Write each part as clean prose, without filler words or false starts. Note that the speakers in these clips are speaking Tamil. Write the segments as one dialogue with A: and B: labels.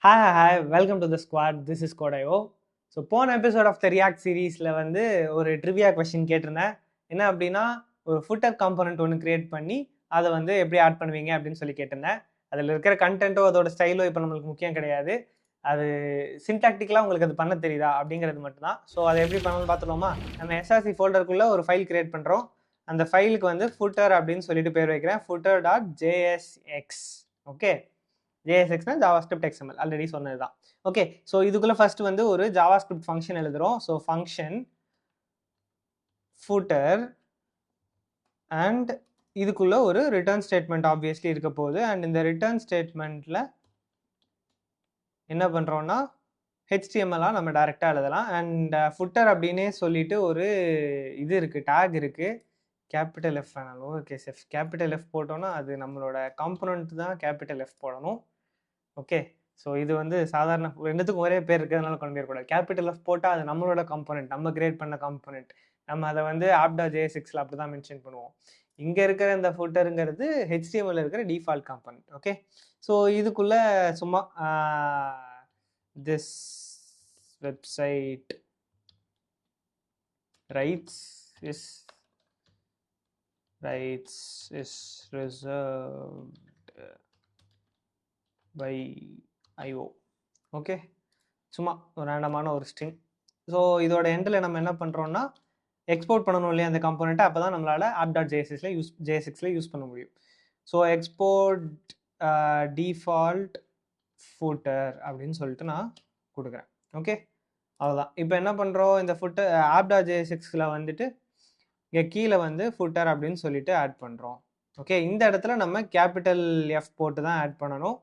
A: Hi, welcome to the squad. This is Code.io. So போன எபிசோட் ஆஃப் த ரியாக்ட் சீரீஸில் வந்து ஒரு ட்ரிவியா கொஸ்டின் கேட்டிருந்தேன். என்ன அப்படின்னா, ஒரு ஃபுட்டர் காம்பனண்ட் ஒன்று கிரியேட் பண்ணி அதை வந்து எப்படி ஆட் பண்ணுவீங்க அப்படின்னு சொல்லி கேட்டிருந்தேன். அதில் இருக்கிற கண்டென்ட்டோ அதோட ஸ்டைலோ இப்போ நம்மளுக்கு முக்கியம் கிடையாது. அது சின்டாக்டிக்கலாக உங்களுக்கு அது பண்ண தெரியுதா அப்படிங்கிறது மட்டும்தான். ஸோ அதை எப்படி பண்ணணும்னு பார்த்துருவோமா? நம்ம எஸ்ஆர்சி ஃபோல்டருக்குள்ளே ஒரு ஃபைல் கிரியேட் பண்ணுறோம். அந்த ஃபைலுக்கு வந்து ஃபுட்டர் அப்படின்னு சொல்லிட்டு பேர் வைக்கிறேன். footer.jsx. ஓகே, JSXனா JavaScript XML ஆல்ரெடி சொன்னது தான். ஓகே, ஸோ இதுக்குள்ள ஃபர்ஸ்ட் வந்து ஒரு JavaScript ஃபங்க்ஷன் எழுதுறோம். ஸோ ஃபங்க்ஷன் ஃபூட்டர் அண்ட் இதுக்குள்ள ஒரு ரிட்டர்ன் ஸ்டேட்மெண்ட் ஆப்வியஸ்லி இருக்க போகுது. அண்ட் இந்த ரிட்டர்ன் ஸ்டேட்மெண்ட்ல என்ன பண்றோம்னா HTML நம்ம டைரெக்டாக எழுதலாம். அண்ட் ஃபுட்டர் அப்படின்னே சொல்லிட்டு ஒரு இது இருக்கு, டேக் இருக்கு. கேபிட்டல் எஃப் வேணாலும் lower case F. Capital F போட்டோம்னா அது நம்மளோட காம்பனண்ட் தான் கேபிட்டல் எஃப் போடணும். ஓகே, ஸோ இது வந்து சாதாரண ரெண்டுத்துக்கும் ஒரே பேர் இருக்கிறதுனால கொண்டு போயிடக்கூடாது. கேபிட்டல் எஃப் போட்டால் அது நம்மளோட காம்பனண்ட், நம்ம கிரியேட் பண்ண காம்பனண்ட். நம்ம அதை வந்து app.jsxல அப்படி தான் மென்ஷன் பண்ணுவோம். இங்கே இருக்கிற இந்த ஃபுட்டருங்கிறது HTML இருக்கிற டிஃபால்ட் காம்பனண்ட். ஓகே, ஸோ இதுக்குள்ள சும்மா this website rights is reserved by IO. Okay, சும்மா ஒரு ரேண்டமான ஒரு ஸ்ட்ரிங். ஸோ இதோட எண்டில் நம்ம என்ன பண்ணுறோம்னா எக்ஸ்போர்ட் பண்ணணும் இல்லையா அந்த காம்பனண்ட்டை. அப்போ தான் நம்மளால் app.jsxல யூஸ் பண்ண முடியும். ஸோ எக்ஸ்போர்ட் டிஃபால்ட் ஃபூட்டர் அப்படின்னு சொல்லிட்டு நான் கொடுக்குறேன். ஓகே, அவ்வளோதான். இப்போ என்ன பண்ணுறோம், இந்த ஃபுட்டர் app.jsxல வந்துட்டு இங்கே கீழே வந்து ஃபுட்டர் அப்படின்னு சொல்லிட்டு ஆட் பண்ணுறோம். ஓகே, இந்த இடத்துல நம்ம கேபிட்டல் எஃப் போட்டு தான் ஆட் பண்ணணும்.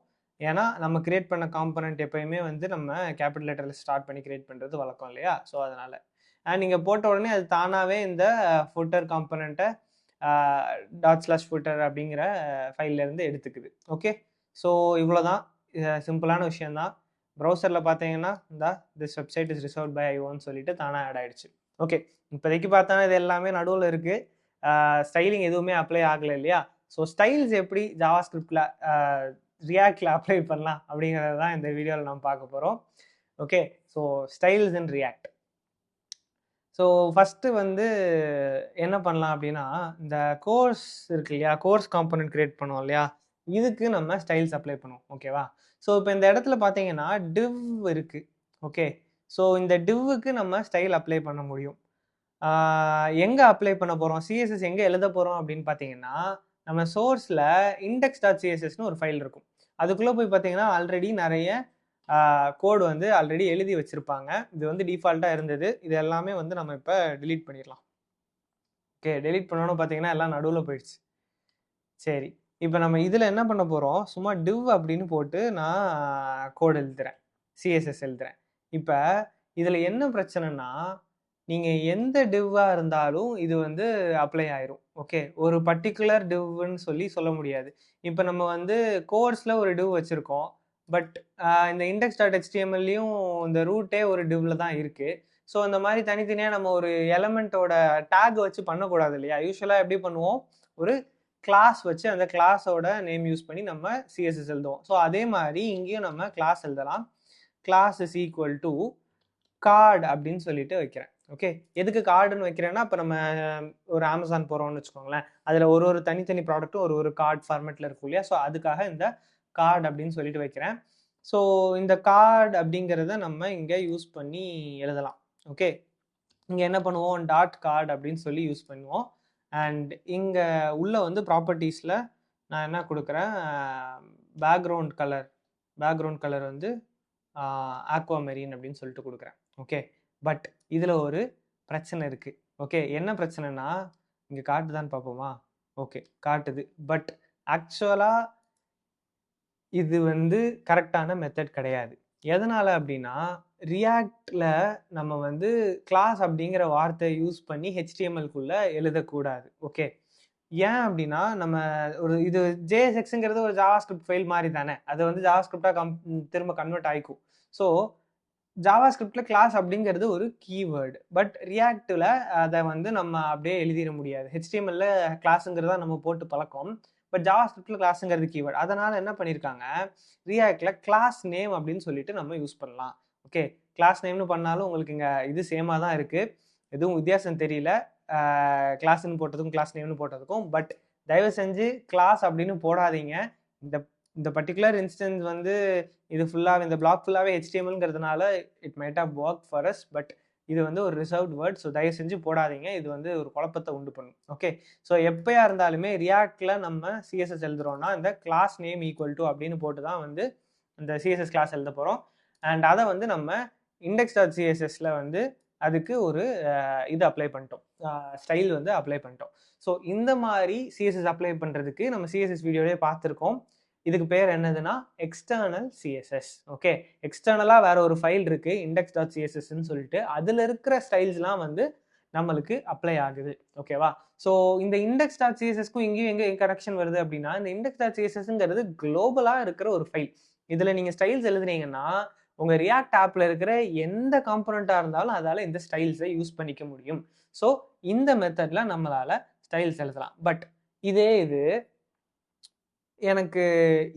A: ஏன்னா நம்ம கிரியேட் பண்ண காம்பனண்ட் எப்பயுமே வந்து நம்ம கேபிட்டல் லெட்டரில் ஸ்டார்ட் பண்ணி கிரியேட் பண்ணுறது வழக்கம் இல்லையா. ஸோ அதனால் அண்ட் நீங்கள் போட்ட உடனே அது தானாகவே இந்த ஃபுட்டர் காம்பனண்ட்டை ./footer அப்படிங்கிற ஃபைல்லேருந்து எடுத்துக்குது. ஓகே, ஸோ இவ்வளோதான், சிம்பிளான விஷயந்தான். ப்ரௌசரில் பார்த்தீங்கன்னா இந்த this website is reserved by ஐஓன்னு சொல்லிட்டு தானாக ஆட் ஆகிடுச்சு. ஓகே, இப்போதைக்கு பார்த்தோன்னா இது எல்லாமே நடுவில் இருக்குது. ஸ்டைலிங் எதுவுமே அப்ளை ஆகலை இல்லையா. ஸோ ஸ்டைல்ஸ் எப்படி ஜாவாஸ்கிரிப்டில் ரியாக்டில் அப்ளை பண்ணலாம் அப்படிங்கிறது தான் இந்த வீடியோவில் நம்ம பார்க்க போகிறோம். ஓகே, ஸோ ஸ்டைல்ஸ் இன் ரியாக்ட். ஸோ ஃபஸ்ட்டு வந்து என்ன பண்ணலாம் அப்படின்னா, இந்த கோர்ஸ் இருக்கு இல்லையா, கோர்ஸ் காம்பனண்ட் கிரியேட் பண்ணுவோம் இல்லையா, இதுக்கு நம்ம ஸ்டைல்ஸ் அப்ளை பண்ணுவோம். ஓகேவா. ஸோ இப்போ இந்த இடத்துல பார்த்தீங்கன்னா டிவ் இருக்குது. ஓகே, ஸோ இந்த டிவ்வுக்கு நம்ம ஸ்டைல் அப்ளை பண்ண முடியும். எங்கே அப்ளை பண்ண போகிறோம், சிஎஸ்எஸ் எங்கே எழுத போகிறோம் அப்படின்னு பார்த்தீங்கன்னா, நம்ம சோர்ஸில் index.cssன்னு ஒரு ஃபைல் இருக்கும். அதுக்குள்ளே போய் பார்த்தீங்கன்னா ஆல்ரெடி நிறைய கோடு வந்து ஆல்ரெடி எழுதி வச்சுருப்பாங்க. இது வந்து டிஃபால்ட்டாக இருந்தது. இது எல்லாமே வந்து நம்ம இப்போ delete பண்ணிடலாம். ஓகே, delete பண்ணோன்னு பார்த்தீங்கன்னா எல்லாம் நடுவில் போயிடுச்சு. சரி, இப்போ நம்ம இதில் என்ன பண்ண போகிறோம், சும்மா div அப்படின்னு போட்டு நான் கோடு எழுதுறேன், சிஎஸ்எஸ் எழுதுறேன். இப்போ இதில் என்ன பிரச்சனைனா, நீங்கள் எந்த டிவ்வாக இருந்தாலும் இது வந்து அப்ளை ஆயிரும். ஓகே, ஒரு பர்டிகுலர் டிவ்னு சொல்ல முடியாது. இப்போ நம்ம வந்து கோர்ஸில் ஒரு டிவ் வச்சுருக்கோம். பட் இந்த index.htmlலையும் இந்த ரூட்டே ஒரு டிவ்ல தான் இருக்குது. ஸோ இந்த மாதிரி தனித்தனியாக நம்ம ஒரு எலமெண்ட்டோட டேக் வச்சு பண்ணக்கூடாது இல்லையா. யூஸ்வலாக எப்படி பண்ணுவோம், ஒரு கிளாஸ் வச்சு அந்த கிளாஸோட நேம் யூஸ் பண்ணி நம்ம சிஎஸ்எஸ் எழுதுவோம். ஸோ அதே மாதிரி இங்கேயும் நம்ம கிளாஸ் எழுதலாம். Class is equal to card அப்படின்னு சொல்லிட்டு வைக்கிறேன். ஓகே, எதுக்கு கார்டுன்னு வைக்கிறேன்னா, இப்போ நம்ம ஒரு அமேசான் போகிறோம்னு வச்சுக்கோங்களேன், அதில் ஒரு தனித்தனி ப்ராடக்ட்டும் ஒரு கார்டு ஃபார்மேட்டில் இருக்கும் இல்லையா. ஸோ அதுக்காக இந்த கார்டு அப்படின்னு சொல்லிட்டு வைக்கிறேன். ஸோ இந்த கார்டு அப்படிங்கிறத நம்ம இங்கே யூஸ் பண்ணி எழுதலாம். ஓகே, இங்கே என்ன பண்ணுவோம், டாட் கார்டு அப்படின்னு சொல்லி யூஸ் பண்ணுவோம். அண்ட் இங்கே உள்ள வந்து ப்ராப்பர்ட்டிஸில் நான் என்ன கொடுக்குறேன், பேக்ரவுண்ட் கலர் வந்து ஆக்வாமெரின் அப்படின்னு சொல்லிட்டு கொடுக்குறேன். ஓகே, பட் இதில் ஒரு பிரச்சனை இருக்குது. ஓகே, என்ன பிரச்சனைனா, இங்கே காட்டுதான்னு பார்ப்போமா. ஓகே, காட்டுது. பட் ஆக்சுவலாக இது வந்து கரெக்டான மெத்தட் கிடையாது. எதனால் அப்படின்னா, ரியாக்டில் நம்ம வந்து கிளாஸ் அப்படிங்கிற வார்த்தையை யூஸ் பண்ணி HTMLக்குள்ளே எழுதக்கூடாது. ஓகே, ஏன் அப்படின்னா, நம்ம ஒரு இது JSXங்கிறது ஒரு JavaScript ஃபைல் மாதிரி தானே, அது வந்து JavaScripடாக திரும்ப கன்வெர்ட் ஆகிக்கும். ஸோ ஜாவாஸ்கிரிப்டில் கிளாஸ் அப்படிங்கிறது ஒரு கீவேர்டு. பட் ரியாக்டில் அதை வந்து நம்ம அப்படியே எழுதிட முடியாது. HTMLல கிளாஸுங்கிறதா நம்ம போட்டு பழக்கம். பட் ஜாவாஸ்கிரிப்ட்ல கிளாஸுங்கிறது கீவேர்ட். அதனால என்ன பண்ணியிருக்காங்க, ரியாக்ட்ல கிளாஸ் நேம் அப்படின்னு சொல்லிட்டு நம்ம யூஸ் பண்ணலாம். ஓகே, கிளாஸ் நேம்னு பண்ணாலும் உங்களுக்கு இங்கே இது சேமாக தான் இருக்குது, எதுவும் வித்தியாசம் தெரியல கிளாஸ்ன்னு போட்டதுக்கும் கிளாஸ் நேம்னு போட்டதுக்கும். பட் தயவு செஞ்சு கிளாஸ் அப்படின்னு போடாதீங்க. இந்த இந்த பர்டிகுலர் இன்ஸ்டன்ஸ் வந்து இது ஃபுல்லாக இந்த பிளாக் ஃபுல்லாகவே HTMLங்கிறதுனால it might have work for us. But இது வந்து ஒரு ரிசர்வ்ட் வேர்ட். ஸோ தயவு செஞ்சு போடாதீங்க, இது வந்து ஒரு குழப்பத்தை உண்டு பண்ணும். ஓகே, ஸோ எப்பயா இருந்தாலுமே ரியாக்டில் நம்ம சிஎஸ்எஸ் எழுதுறோம்னா இந்த கிளாஸ் நேம் ஈக்குவல் டு அப்படின்னு போட்டு தான் வந்து இந்த சிஎஸ்எஸ் கிளாஸ் எழுத போகிறோம். அண்ட் அதை வந்து நம்ம index.cssல வந்து அதுக்கு ஒரு இது அப்ளை பண்ணிட்டோம், ஸ்டைல் வந்து அப்ளை பண்ணிட்டோம். ஸோ இந்த மாதிரி சிஎஸ்எஸ் அப்ளை பண்ணுறதுக்கு நம்ம சிஎஸ்எஸ் வீடியோவே பார்த்துருக்கோம். இதுக்கு பேர் என்னதுன்னா எக்ஸ்டர்னல் சிஎஸ்எஸ். ஓகே, எக்ஸ்டர்னலாக வேற ஒரு ஃபைல் இருக்கு index.cssன்னு சொல்லிட்டு, அதில் இருக்கிற ஸ்டைல்ஸ்லாம் வந்து நம்மளுக்கு அப்ளை ஆகுது. ஓகேவா? ஸோ இந்த index.cssக்கும் இங்கேயும் எங்கே கனெக்ஷன் வருது அப்படின்னா, இந்த index.cssங்கிறது குளோபலாக இருக்கிற ஒரு ஃபைல். இதில் நீங்கள் ஸ்டைல்ஸ் எழுதுனீங்கன்னா உங்கள் ரியாக்ட் ஆப்பில் இருக்கிற எந்த காம்பனண்ட்டாக இருந்தாலும் அதால் இந்த ஸ்டைல்ஸை யூஸ் பண்ணிக்க முடியும். ஸோ இந்த மெத்தடில் நம்மளால் ஸ்டைல்ஸ் எழுதலாம். பட் இதே இது எனக்கு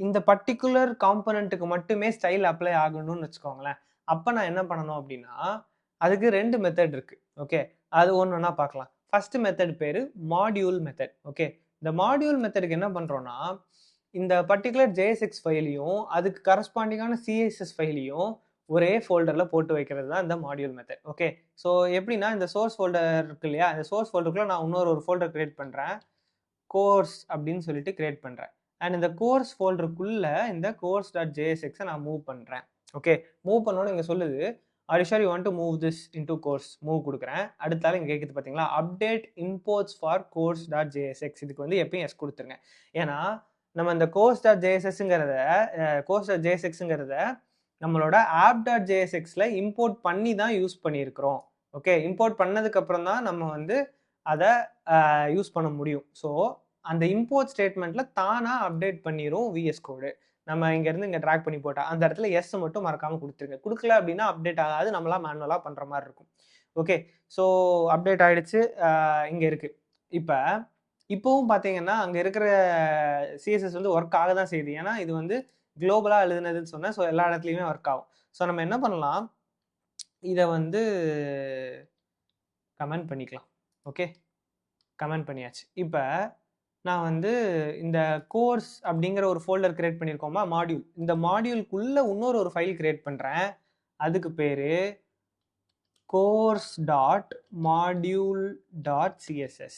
A: இந்த பர்டிகுலர் காம்பனண்ட்டுக்கு மட்டுமே ஸ்டைல் அப்ளை ஆகணும்னு வச்சுக்கோங்களேன். அப்போ நான் என்ன பண்ணணும் அப்படின்னா, அதுக்கு 2 மெத்தட் இருக்கு. ஓகே, அது ஒன்றா பார்க்கலாம். ஃபர்ஸ்ட் மெத்தட் பேர் மாடியூல் மெத்தட். ஓகே, இந்த மாடியூல் மெத்தடுக்கு என்ன பண்ணுறோன்னா, இந்த பர்டிகுலர் JSX ஃபைலையும் அதுக்கு கரஸ்பாண்டிங்கான CSS ஃபைலையும் ஒரே ஃபோல்டரில் போட்டு வைக்கிறது தான் இந்த மாடியூல் மெத்தட். ஓகே, ஸோ எப்படின்னா இந்த சோர்ஸ் ஃபோல்டர் இருக்கு இல்லையா, இந்த சோர்ஸ் ஃபோல்டருக்குள்ள நான் இன்னொரு ஃபோல்டர் கிரியேட் பண்ணுறேன், கோர்ஸ் அப்படின்னு சொல்லிட்டு கிரியேட் பண்ணுறேன். அண்ட் இந்த கோர்ஸ் ஃபோல்டருக்குள்ள இந்த course.jsx நான் மூவ் பண்ணுறேன். ஓகே, மூவ் பண்ணோன்னு இங்கே சொல்லுது are you sure you want to move this into course, move கொடுக்குறேன். அடுத்தால இங்கே கேட்குது பார்த்தீங்களா, அப்டேட் இம்போர்ட்ஸ் ஃபார் course.jsx. இதுக்கு வந்து எப்பயும் எஸ் கொடுத்துருங்க. ஏன்னா நம்ம இந்த course.jsxங்கிறத நம்மளோட app.jsxல இம்போர்ட் பண்ணி தான் யூஸ் பண்ணியிருக்கிறோம். ஓகே, இம்போர்ட் பண்ணதுக்கு அப்புறம் தான் நம்ம வந்து அதை யூஸ் பண்ண முடியும். ஸோ அந்த இம்போர்ட் ஸ்டேட்மெண்ட்ல தானா அப்டேட் பண்ணிரும் விஎஸ் கோடு. நம்ம இங்கேருந்து இங்கே ட்ராக் பண்ணி போட்டால் அந்த இடத்துல எஸ் மட்டும் மறக்காமல் கொடுத்துருங்க. கொடுக்கல அப்படின்னா அப்டேட் ஆகாது, நம்மளா மேனுவலாக பண்ணுற மாதிரி இருக்கும். ஓகே, ஸோ அப்டேட் ஆகிடுச்சு, இங்கே இருக்குது. இப்போவும் பார்த்தீங்கன்னா அங்கே இருக்கிற சிஎஸ்எஸ் வந்து ஒர்க் ஆக தான் செய்யுது. ஏன்னா இது வந்து குளோபலாக எழுதுனதுன்னு சொன்னேன். ஸோ எல்லா இடத்துலையுமே ஒர்க் ஆகும். ஸோ நம்ம என்ன பண்ணலாம், இதை வந்து கமெண்ட் பண்ணிக்கலாம். ஓகே, கமெண்ட் பண்ணியாச்சு. இப்போ நான் வந்து இந்த கோர்ஸ் அப்படிங்கிற ஒரு ஃபோல்டர் கிரியேட் பண்ணியிருக்கோமா, மாடியூல். இந்த மாடியூலுக்குள்ள இன்னொரு ஃபைல் கிரியேட் பண்ணுறேன். அதுக்கு பேர் course.module.css.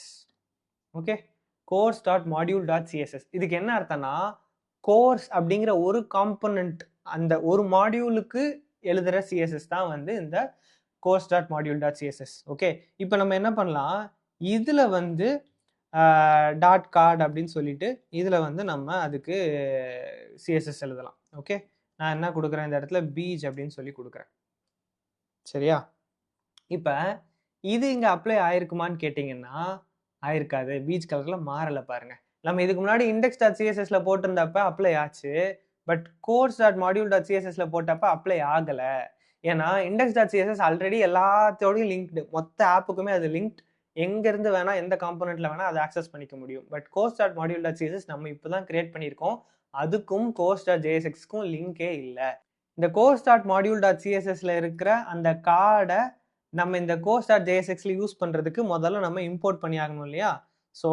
A: Okay, course.module.css. இதுக்கு என்ன அர்த்தம்னா, கோர்ஸ் அப்படிங்கிற ஒரு காம்பனண்ட், அந்த ஒரு மாடியூலுக்கு எழுதுகிற சிஎஸ்எஸ் தான் வந்து இந்த course.module.css. ஓகே, இப்போ நம்ம என்ன பண்ணலாம், இதில் வந்து டாட் கார்டு அப்படின்னு சொல்லிட்டு இதில் வந்து நம்ம அதுக்கு சிஎஸ்எஸ் எழுதலாம். ஓகே, நான் என்ன கொடுக்குறேன், இந்த இடத்துல பீச் அப்படின்னு சொல்லி கொடுக்குறேன். சரியா? இப்போ இது இங்கே அப்ளை ஆயிருக்குமான்னு கேட்டிங்கன்னா ஆயிருக்காது. பீச் கலரில் மாறலை பாருங்க. நம்ம இதுக்கு முன்னாடி index.cssல போட்டிருந்தப்ப அப்ளை ஆச்சு. பட் course.module.cssல போட்டப்ப அப்ளை ஆகலை. ஏன்னா index.css ஆல்ரெடி எல்லாத்தோடையும் லிங்க்டு, மொத்த ஆப்புக்குமே அது லிங்க்ட். எங்கேருந்து வேணால் எந்த காம்பனண்ட்டில் வேணால் அதை ஆக்சஸ் பண்ணிக்க முடியும். பட் course.module.css நம்ம இப்போ தான் கிரியேட் பண்ணியிருக்கோம். அதுக்கும் course.jsxக்கும் லிங்கே இல்லை. இந்த course.module.cssல இருக்கிற அந்த கார்டை நம்ம இந்த course.jsxல யூஸ் பண்ணுறதுக்கு முதல்ல நம்ம இம்போர்ட் பண்ணி ஆகணும் இல்லையா? ஸோ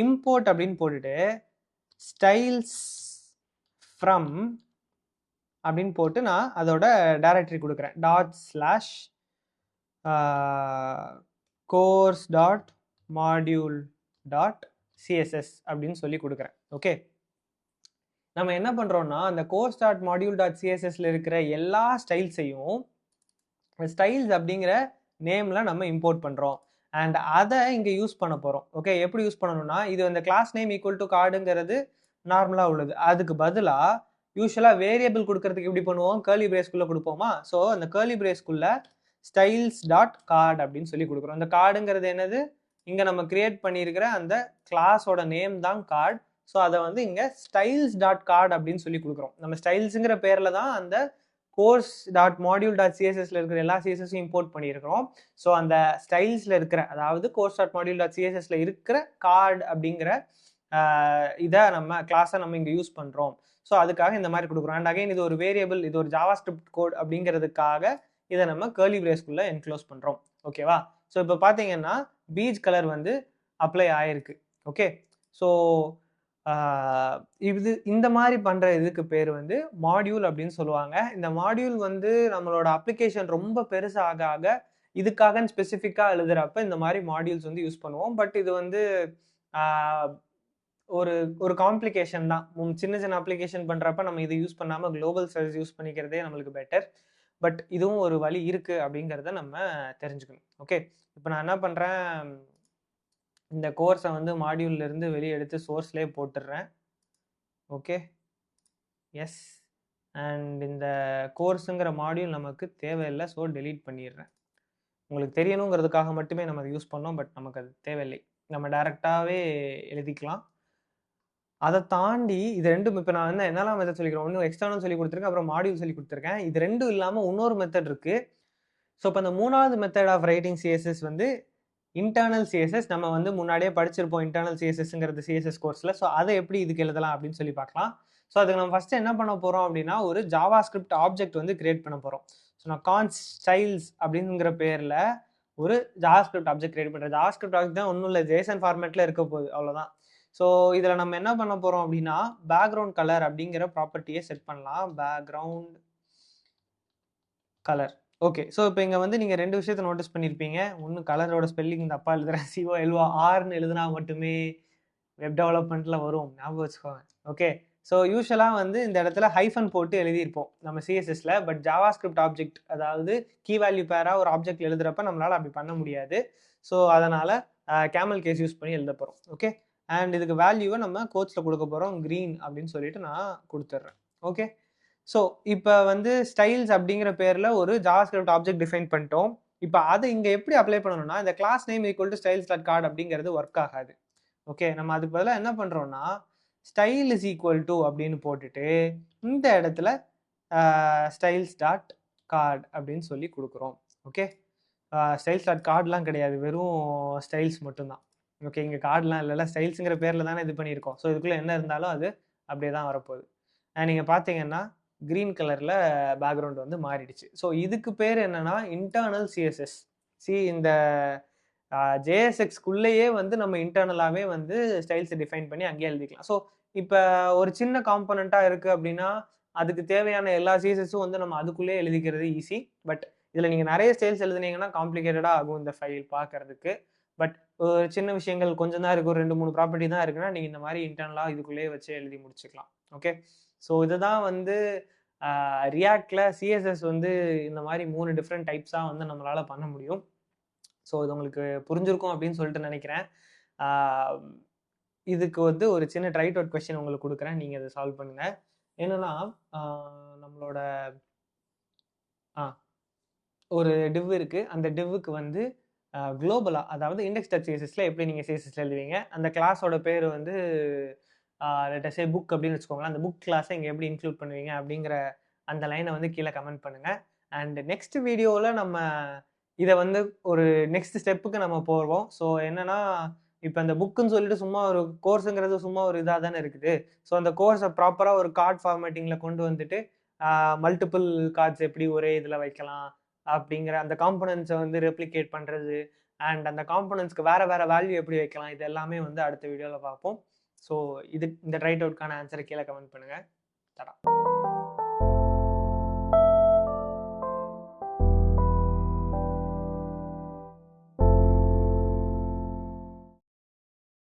A: இம்போர்ட் அப்படின்னு போட்டுட்டு ஸ்டைல்ஸ் ஃப்ரம் அப்படின்னு போட்டு நான் அதோட டைரக்டரி கொடுக்குறேன். course.module.css அப்படின்னு சொல்லி கொடுக்குறேன். ஓகே, நம்ம என்ன பண்ணுறோம்னா அந்த course.module.cssல இருக்கிற எல்லா ஸ்டைல்ஸையும் ஸ்டைல்ஸ் அப்படிங்கிற நேமில் நம்ம இம்போர்ட் பண்ணுறோம். அண்ட் அதை இங்கே யூஸ் பண்ண போகிறோம். ஓகே, எப்படி யூஸ் பண்ணணும்னா, இது இந்த கிளாஸ் நேம் ஈக்குவல் டு கார்டுங்கிறது நார்மலாக உள்ளது. அதுக்கு பதிலாக யூஸ்வலாக வேரியபிள் கொடுக்கறதுக்கு எப்படி பண்ணுவோம், கேர்லி பிரேஸ்க்குள்ளே கொடுப்போமா. ஸோ அந்த கேர்லி பிரேஸ்க்குள்ள styles.card அப்படின்னு சொல்லி கொடுக்குறோம். அந்த கார்டுங்கிறது என்னது, இங்கே நம்ம கிரியேட் பண்ணியிருக்கிற அந்த கிளாஸோட நேம் தான் கார்டு. ஸோ அதை வந்து இங்கே styles.card அப்படின்னு சொல்லி கொடுக்குறோம். நம்ம ஸ்டைல்ஸுங்கிற பேரில் தான் அந்த course.module.cssல இருக்கிற எல்லா சிஎஸ்எஸையும் இம்போர்ட் பண்ணியிருக்கிறோம். ஸோ அந்த ஸ்டைல்ஸில் இருக்கிற, அதாவது course.module.cssல இருக்கிற கார்டு அப்படிங்கிற இதை நம்ம கிளாஸை நம்ம இங்கே யூஸ் பண்ணுறோம். ஸோ அதுக்காக இந்த மாதிரி கொடுக்குறோம். அண்ட் அகைன் இது ஒரு வேரியபிள், இது ஒரு ஜாவா ஸ்கிரிப்ட் கோட் அப்படிங்கிறதுக்காக இதை நம்ம கர்லி பிரேஸ்க்குள்ளே என்க்ளோஸ் பண்ணுறோம். ஓகேவா? ஸோ இப்போ பார்த்தீங்கன்னா பீச் கலர் வந்து அப்ளை ஆயிருக்கு. ஓகே, ஸோ இது இந்த மாதிரி பண்ணுற இதுக்கு பேர் வந்து மாடியூல் அப்படின்னு சொல்லுவாங்க. இந்த மாடியூல் வந்து நம்மளோட அப்ளிகேஷன் ரொம்ப பெருசாக ஆக இதுக்காக ஸ்பெசிஃபிக்காக எழுதுறப்ப இந்த மாதிரி மாடியூல்ஸ் வந்து யூஸ் பண்ணுவோம். பட் இது வந்து ஒரு ஒரு காம்ப்ளிகேஷன் தான். சின்ன சின்ன அப்ளிகேஷன் பண்ணுறப்ப நம்ம இது யூஸ் பண்ணாமல் குளோபல் சர்வீஸ் யூஸ் பண்ணிக்கிறதே நம்மளுக்கு பெட்டர். பட் இதுவும் ஒரு வழி இருக்குது அப்படிங்கிறத நம்ம தெரிஞ்சுக்கணும். ஓகே, இப்போ நான் என்ன பண்ணுறேன், இந்த கோர்ஸை வந்து மாடியூல்லேருந்து வெளியே எடுத்து சோர்ஸ்லேயே போட்டுடுறேன். Okay, S. அண்ட் இந்த கோர்ஸுங்கிற மாடியூல் நமக்கு தேவையில்லை, ஸோ டெலீட் பண்ணிடுறேன். உங்களுக்கு தெரியணுங்கிறதுக்காக மட்டுமே நம்ம அதை யூஸ் பண்ணோம், பட் நமக்கு அது தேவையில்லை. நம்ம டைரெக்டாகவே எழுதிக்கலாம். அதை தாண்டி இது ரெண்டும் இப்போ நான் வந்து என்னெல்லாம் மெத்தட் சொல்லிக்கிறேன், ஒன்று எக்ஸ்டர்னல் சொல்லி கொடுத்துருக்கேன், அப்புறம் மாடியூல் சொல்லி கொடுத்துருக்கேன். இது ரெண்டும் இல்லாமல் இன்னொரு மெத்தட் இருக்குது. ஸோ இப்போ இந்த மூணாவது மெத்தட் ஆஃப் ரைட்டிங் சிஎஸ்எஸ் வந்து இன்டர்னல் சிஎஸ்எஸ். நம்ம வந்து முன்னாடியே படிச்சிருப்போம் இன்டர்னல் சிஎஸ்எஸ்ங்கிறது சிஎஸ்எஸ் கோர்ஸில். ஸோ அதை எப்படி இதுக்கு எழுதலாம் அப்படின்னு சொல்லி பார்க்கலாம். ஸோ அதுக்கு நம்ம ஃபஸ்ட்டு என்ன பண்ண போகிறோம் அப்படின்னா, ஒரு ஜாவா ஸ்கிரிப்ட் ஆப்ஜெக்ட் வந்து கிரியேட் பண்ண போகிறோம். ஸோ நான் கான்ஸ் ஸ்டைல்ஸ் அப்படிங்கிற பேரில் ஒரு ஜாவா ஸ்கிரிப்ட் ஆப்ஜெக்ட் கிரியேட் பண்ணுறேன். ஜாவா ஸ்கிரிப்ட் ஆப்ஜெக்ட் தான் ஒன்றும் இல்லை, ஜேசன் ஃபார்மேட்டில் இருக்க போகுது, அவ்வளோதான். ஸோ இதில் நம்ம என்ன பண்ண போகிறோம் அப்படின்னா, பேக்ரவுண்ட் கலர் அப்படிங்கிற ப்ராப்பர்ட்டியை செட் பண்ணலாம். Background colour. ஓகே, ஸோ இப்போ இங்கே வந்து நீங்கள் ரெண்டு விஷயத்தை நோட்டீஸ் பண்ணியிருப்பீங்க. ஒன்று கலரோட ஸ்பெல்லிங் தப்பாக எழுதுறேன், COLORன்னு எழுதுனா மட்டுமே வெப் டெவலப்மெண்ட்டில் வரும், ஞாபகம் வச்சுக்கோங்க. ஓகே, ஸோ யூஸ்வலாக வந்து இந்த இடத்துல ஹைஃபன் போட்டு எழுதியிருப்போம் நம்ம சிஎஸ்எஸ்ல. பட் ஜாவா ஸ்கிரிப்ட் ஆப்ஜெக்ட், அதாவது கீ வேல்யூ பேராக ஒரு ஆப்ஜெக்ட் எழுதுறப்ப நம்மளால் அப்படி பண்ண முடியாது. ஸோ அதனால் கேமல் கேஸ் யூஸ் பண்ணி எழுத போகிறோம். ஓகே, அண்ட் இதுக்கு வேல்யூவை நம்ம கோட்ஸில் கொடுக்க போகிறோம், க்ரீன் அப்படின்னு சொல்லிட்டு நான் கொடுத்துட்றேன். ஓகே, ஸோ இப்போ வந்து ஸ்டைல்ஸ் அப்படிங்கிற பேரில் ஒரு ஜாவா ஸ்கிரிப்ட் ஆப்ஜெக்ட் டிஃபைன் பண்ணிட்டோம். இப்போ அதை இங்கே எப்படி அப்ளை பண்ணணும்னா, இந்த class name equal to styles dot card அப்படிங்கிறது ஒர்க் ஆகாது. ஓகே, நம்ம அதுக்கு பதிலாக என்ன பண்ணுறோம்னா, ஸ்டைல் இஸ் ஈக்குவல் டு அப்படின்னு போட்டுட்டு இந்த இடத்துல ஸ்டைல்ஸ் டாட் கார்டு அப்படின்னு சொல்லி கொடுக்குறோம். ஓகே, ஸ்டைல்ஸ் டாட் கார்டுலாம் கிடையாது, வெறும் ஸ்டைல்ஸ் மட்டும்தான். ஓகே, இங்கே கார்டுலாம் இல்லைல்ல, ஸ்டைல்ஸுங்கிற பேரில் தானே இது பண்ணியிருக்கோம். ஸோ இதுக்குள்ளே என்ன இருந்தாலும் அது அப்படியே தான் வரப்போகுது. நீங்கள் பார்த்தீங்கன்னா க்ரீன் கலரில் பேக்ரவுண்ட் வந்து மாறிடுச்சு. ஸோ இதுக்கு பேர் என்னன்னா இன்டர்னல் சிஎஸ்எஸ். இந்த ஜேஎஸ்எக்ஸ்குள்ளேயே வந்து நம்ம இன்டர்னலாகவே வந்து ஸ்டைல்ஸை டிஃபைன் பண்ணி அங்கேயே எழுதிக்கலாம். ஸோ இப்போ ஒரு சின்ன காம்பனண்ட்டாக இருக்குது அப்படின்னா அதுக்கு தேவையான எல்லா சிஎஸ்எஸும் வந்து நம்ம அதுக்குள்ளேயே எழுதிக்கிறது ஈஸி. பட் இதில் நீங்கள் நிறைய ஸ்டைல்ஸ் எழுதுனீங்கன்னா காம்ப்ளிகேட்டடாக ஆகும் இந்த ஃபைல் பார்க்கறதுக்கு. பட் ஒரு சின்ன விஷயங்கள் கொஞ்சம் தான் இருக்குது, ஒரு 2-3 ப்ராப்பர்ட்டி தான் இருக்குன்னா நீங்கள் இந்த மாதிரி இன்டர்னலாக இதுக்குள்ளேயே வச்சு எழுதி முடிச்சுக்கலாம். ஓகே, ஸோ இதுதான் வந்து ரியாக்டில் சிஎஸ்எஸ் வந்து இந்த மாதிரி 3 டிஃப்ரெண்ட் டைப்ஸாக வந்து நம்மளால் பண்ண முடியும். ஸோ இது உங்களுக்கு புரிஞ்சிருக்கும் அப்படின்னு சொல்லிட்டு நினைக்கிறேன். இதுக்கு வந்து ஒரு சின்ன ட்ரைட் அவுட் கொஸ்டின் உங்களுக்கு கொடுக்குறேன், நீங்கள் அதை சால்வ் பண்ணுங்கள். என்னன்னா நம்மளோட ஒரு டிவ் இருக்குது, அந்த டிவ்வுக்கு வந்து குளோபலாக, அதாவது இண்டெக்ஸ் டாட் சிஎஸ்எஸ்ல எப்படி நீங்கள் சிஎஸ்எஸ்ல எழுதுவீங்க, அந்த கிளாஸோட பேர் வந்து லெட்டஸே புக் அப்படின்னு வச்சுக்கோங்களேன். அந்த புக் கிளாஸை இங்கே எப்படி இன்க்ளூட் பண்ணுவீங்க அப்படிங்கிற அந்த லைனை வந்து கீழே கமெண்ட் பண்ணுங்கள். அண்ட் நெக்ஸ்ட் வீடியோவில் நம்ம இதை வந்து ஒரு நெக்ஸ்ட் ஸ்டெப்புக்கு நம்ம போவோம். ஸோ என்னன்னா, இப்போ அந்த புக்குன்னு சொல்லிட்டு சும்மா ஒரு கோர்ஸுங்கிறது சும்மா ஒரு இதாக தானே இருக்குது. ஸோ அந்த கோர்ஸை ப்ராப்பராக ஒரு கார்ட் ஃபார்மேட்டிங்கில் கொண்டு வந்துட்டு மல்டிபிள் கார்ட்ஸ் எப்படி ஒரே இதில் வைக்கலாம் அப்படிங்கிற அந்த காம்பனன்ட்ஸை வந்து ரெப்ளிகேட் பண்ணுறது, அண்ட் அந்த காம்பனன்ட்ஸ்க்கு வேறு வேறு வேல்யூ எப்படி வைக்கலாம், இது எல்லாமே வந்து அடுத்த வீடியோவில் பார்ப்போம். ஸோ இந்த ரைட் அவுட்கான ஆன்சரை கீழே கமெண்ட் பண்ணுங்கள். தடா.